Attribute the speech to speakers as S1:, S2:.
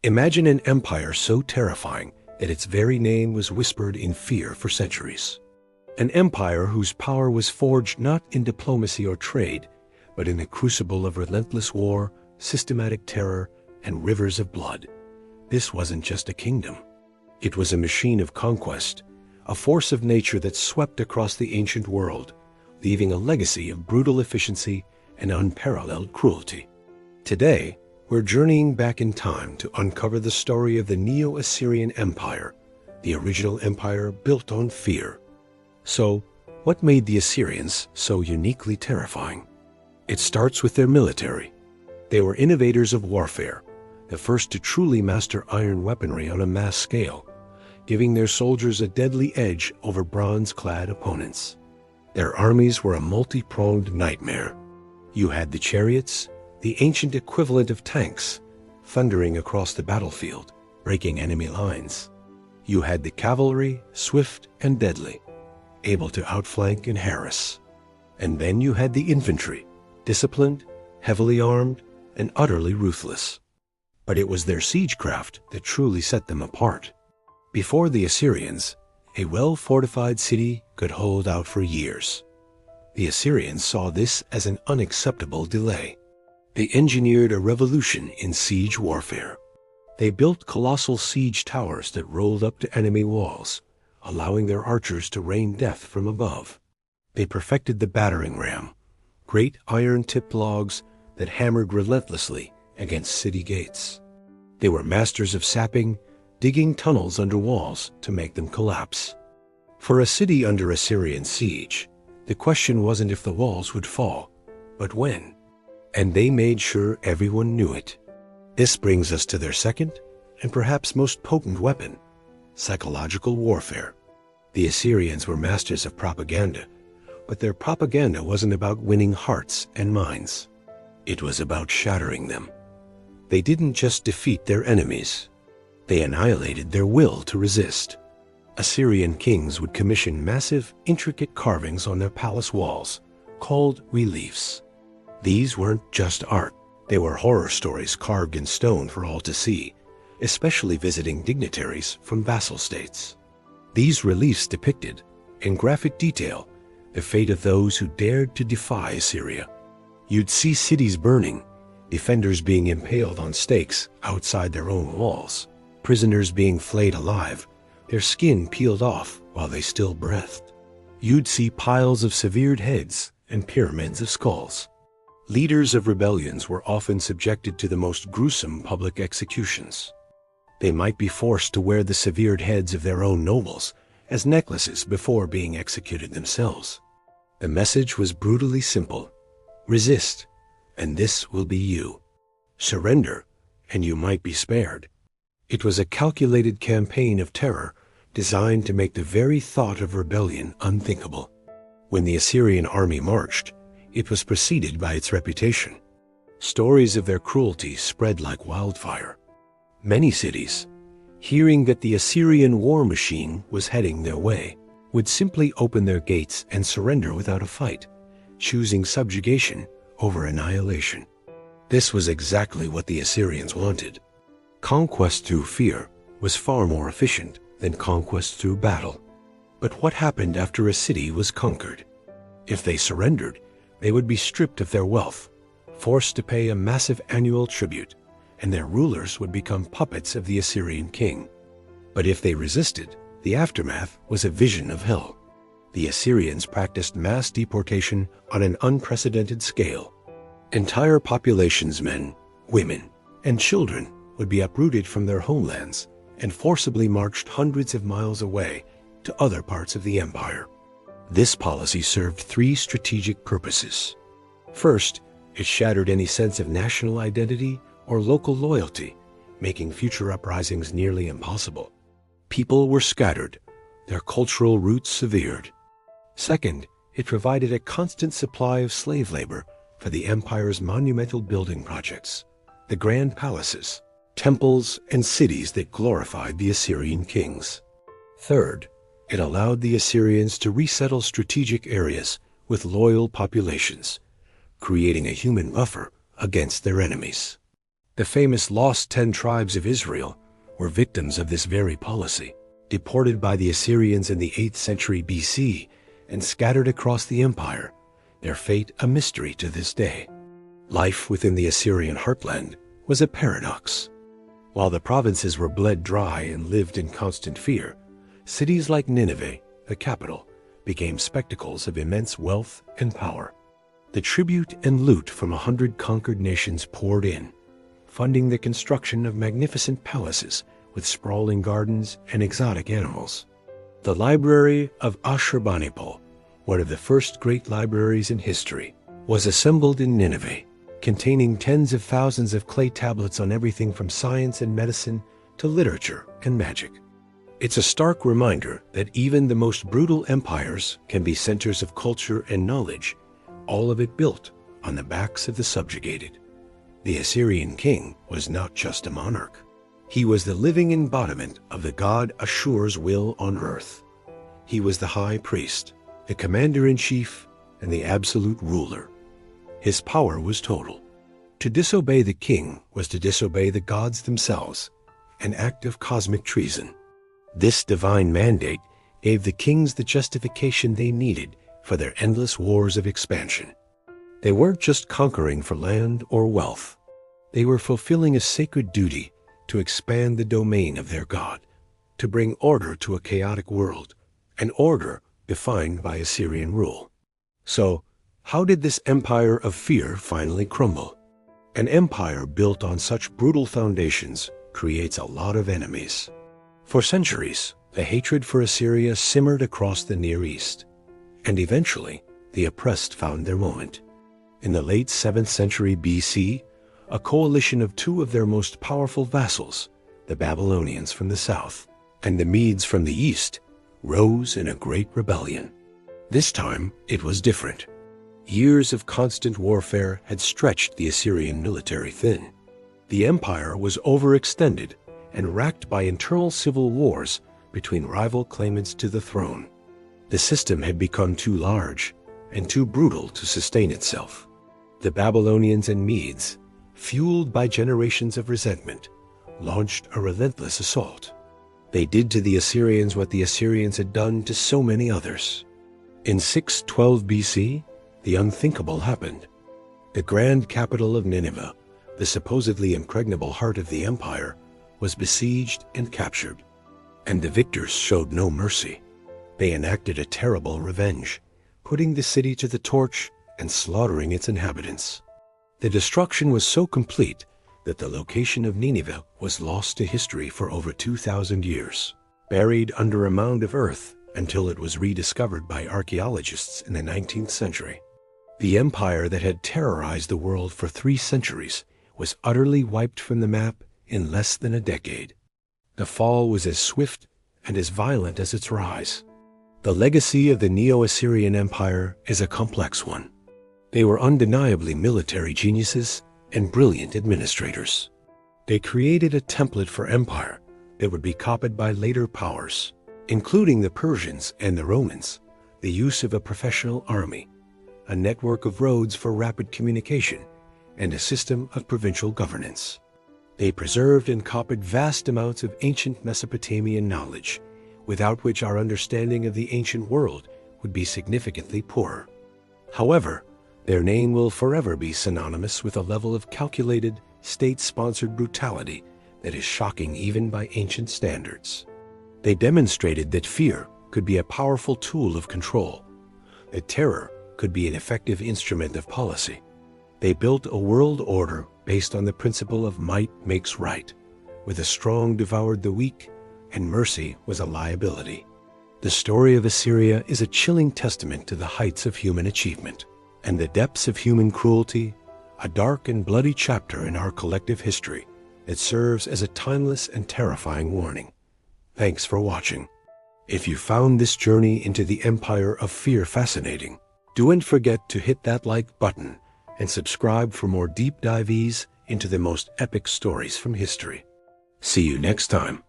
S1: Imagine an empire so terrifying that its very name was whispered in fear for centuries. An empire whose power was forged not in diplomacy or trade, but in the crucible of relentless war, systematic terror, and rivers of blood. This wasn't just a kingdom. It was a machine of conquest, a force of nature that swept across the ancient world, leaving a legacy of brutal efficiency and unparalleled cruelty. Today, we're journeying back in time to uncover the story of the Neo-Assyrian Empire, the original empire built on fear. So, what made the Assyrians so uniquely terrifying? It starts with their military. They were innovators of warfare, the first to truly master iron weaponry on a mass scale, giving their soldiers a deadly edge over bronze-clad opponents. Their armies were a multi-pronged nightmare. You had the chariots, the ancient equivalent of tanks, thundering across the battlefield, breaking enemy lines. You had the cavalry, swift and deadly, able to outflank and harass. And then you had the infantry, disciplined, heavily armed, and utterly ruthless. But it was their siegecraft that truly set them apart. Before the Assyrians, a well-fortified city could hold out for years. The Assyrians saw this as an unacceptable delay. They engineered a revolution in siege warfare. They built colossal siege towers that rolled up to enemy walls, allowing their archers to rain death from above. They perfected the battering ram, great iron-tipped logs that hammered relentlessly against city gates. They were masters of sapping, digging tunnels under walls to make them collapse. For a city under Assyrian siege, the question wasn't if the walls would fall, but when. And they made sure everyone knew it. This brings us to their second, and perhaps most potent weapon, psychological warfare. The Assyrians were masters of propaganda, but their propaganda wasn't about winning hearts and minds. It was about shattering them. They didn't just defeat their enemies. They annihilated their will to resist. Assyrian kings would commission massive, intricate carvings on their palace walls, called reliefs. These weren't just art. They were horror stories carved in stone for all to see, especially visiting dignitaries from vassal states. These reliefs depicted, in graphic detail, the fate of those who dared to defy Assyria. You'd see cities burning, defenders being impaled on stakes outside their own walls, prisoners being flayed alive, their skin peeled off while they still breathed. You'd see piles of severed heads and pyramids of skulls. Leaders of rebellions were often subjected to the most gruesome public executions. They might be forced to wear the severed heads of their own nobles as necklaces before being executed themselves. The message was brutally simple. Resist, and this will be you. Surrender, and you might be spared. It was a calculated campaign of terror designed to make the very thought of rebellion unthinkable. When the Assyrian army marched, it was preceded by its reputation. Stories of their cruelty spread like wildfire. Many cities, hearing that the Assyrian war machine was heading their way, would simply open their gates and surrender without a fight, choosing subjugation over annihilation. This was exactly what the Assyrians wanted. Conquest through fear was far more efficient than conquest through battle. But what happened after a city was conquered? If they surrendered, they would be stripped of their wealth, forced to pay a massive annual tribute, and their rulers would become puppets of the Assyrian king. But if they resisted, the aftermath was a vision of hell. The Assyrians practiced mass deportation on an unprecedented scale. Entire populations, men, women, and children, would be uprooted from their homelands and forcibly marched hundreds of miles away to other parts of the empire. This policy served three strategic purposes. First, it shattered any sense of national identity or local loyalty, making future uprisings nearly impossible. People were scattered, their cultural roots severed. Second, it provided a constant supply of slave labor for the empire's monumental building projects, the grand palaces, temples, and cities that glorified the Assyrian kings. Third, it allowed the Assyrians to resettle strategic areas with loyal populations, creating a human buffer against their enemies. The famous lost 10 tribes of Israel were victims of this very policy, deported by the Assyrians in the 8th century BC and scattered across the empire, their fate a mystery to this day. Life within the Assyrian heartland was a paradox. While the provinces were bled dry and lived in constant fear, cities like Nineveh, the capital, became spectacles of immense wealth and power. The tribute and loot from 100 conquered nations poured in, funding the construction of magnificent palaces with sprawling gardens and exotic animals. The Library of Ashurbanipal, one of the first great libraries in history, was assembled in Nineveh, containing tens of thousands of clay tablets on everything from science and medicine to literature and magic. It's a stark reminder that even the most brutal empires can be centers of culture and knowledge, all of it built on the backs of the subjugated. The Assyrian king was not just a monarch. He was the living embodiment of the god Ashur's will on earth. He was the high priest, the commander-in-chief, and the absolute ruler. His power was total. To disobey the king was to disobey the gods themselves, an act of cosmic treason. This divine mandate gave the kings the justification they needed for their endless wars of expansion. They weren't just conquering for land or wealth. They were fulfilling a sacred duty to expand the domain of their god, to bring order to a chaotic world, an order defined by Assyrian rule. So, how did this empire of fear finally crumble? An empire built on such brutal foundations creates a lot of enemies. For centuries, the hatred for Assyria simmered across the Near East, and eventually, the oppressed found their moment. In the late 7th century BC, a coalition of 2 of their most powerful vassals, the Babylonians from the south and the Medes from the east, rose in a great rebellion. This time, it was different. Years of constant warfare had stretched the Assyrian military thin. The empire was overextended and racked by internal civil wars between rival claimants to the throne. The system had become too large and too brutal to sustain itself. The Babylonians and Medes, fueled by generations of resentment, launched a relentless assault. They did to the Assyrians what the Assyrians had done to so many others. In 612 BC, the unthinkable happened. The grand capital of Nineveh, the supposedly impregnable heart of the empire, was besieged and captured. And the victors showed no mercy. They enacted a terrible revenge, putting the city to the torch and slaughtering its inhabitants. The destruction was so complete that the location of Nineveh was lost to history for over 2,000 years, buried under a mound of earth until it was rediscovered by archaeologists in the 19th century. The empire that had terrorized the world for 3 centuries was utterly wiped from the map in less than a decade. The fall was as swift and as violent as its rise. The legacy of the Neo-Assyrian Empire is a complex one. They were undeniably military geniuses and brilliant administrators. They created a template for empire that would be copied by later powers, including the Persians and the Romans, the use of a professional army, a network of roads for rapid communication, and a system of provincial governance. They preserved and copied vast amounts of ancient Mesopotamian knowledge, without which our understanding of the ancient world would be significantly poorer. However, their name will forever be synonymous with a level of calculated, state-sponsored brutality that is shocking even by ancient standards. They demonstrated that fear could be a powerful tool of control, that terror could be an effective instrument of policy. They built a world order based on the principle of might makes right, where the strong devoured the weak and mercy was a liability. The story of Assyria is a chilling testament to the heights of human achievement and the depths of human cruelty, a dark and bloody chapter in our collective history that serves as a timeless and terrifying warning. Thanks for watching. If you found this journey into the empire of fear fascinating, don't forget to hit that like button and subscribe for more deep dives into the most epic stories from history. See you next time.